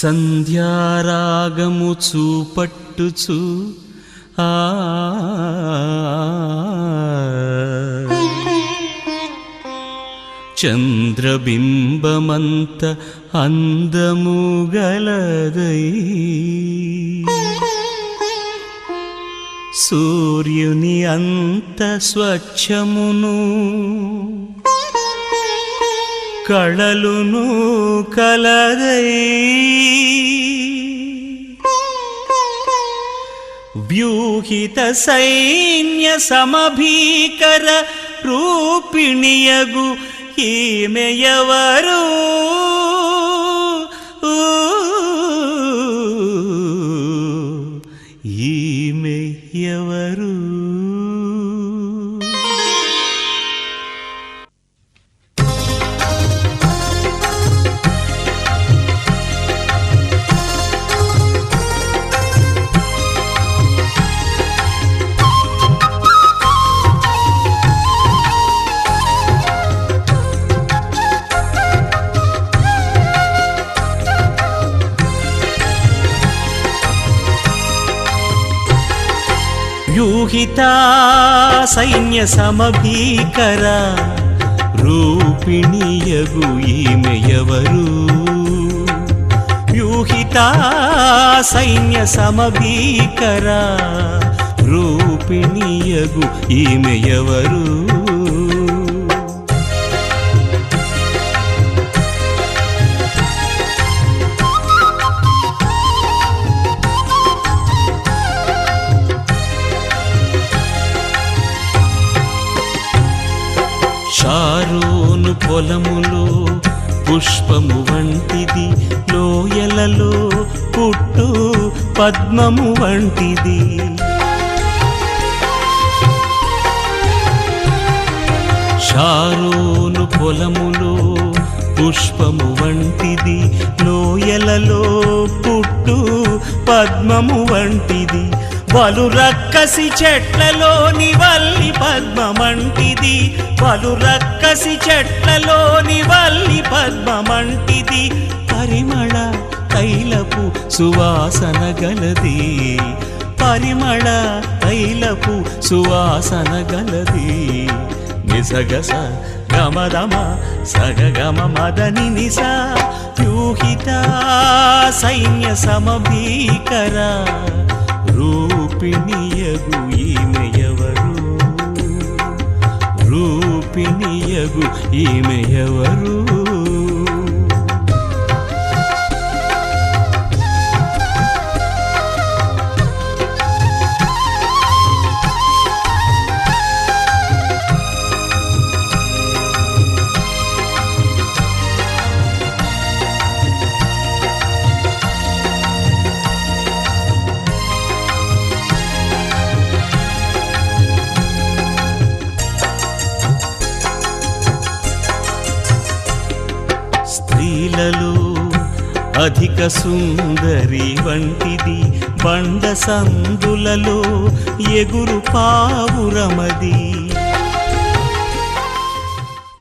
సంధ్యారాగము చూపట్టుచు చంద్రబింబమంత అందము గలదై సూర్యుని అంత స్వచ్ఛమును కళలును కలదై వ్యూహిత సైన్య సమభీకర రూపిణియగు ఈమె ఎవరు ఈమె ఎవరు వ్యూహితా సైన్య సమభీకర రూపిణియగు ఈమె ఎవరు వ్యూహితా సైన్య సమభీకర రూపిణియగు ఈమె ఎవరు షారోను పొలములో పుష్పము వంటిది లోయలలో పుట్టు పద్మము వంటిది షారోను పొలములో పుష్పము వంటిది లోయలలో పుట్టు పద్మము వంటిది పలు రక్కసి చెట్లలోని వల్లి పద్మమంటిది పలు రక్కసి చెట్లలోని వల్లి పద్మమంటిది పరిమళ తైలపు సువాసన గలది పరిమళ తైలపు సువాసన గలది నిసగస గమదమ సగగమ మదని నిస వ్యూహిత సైన్య సమభీకర రూపిణియగు ఈమె ఎవరు రూపిణియగు ఈమె ఎవరు స్త్రీలలో అధిక సుందరి వంటిది బండ సందులలో ఎగురు పావురమది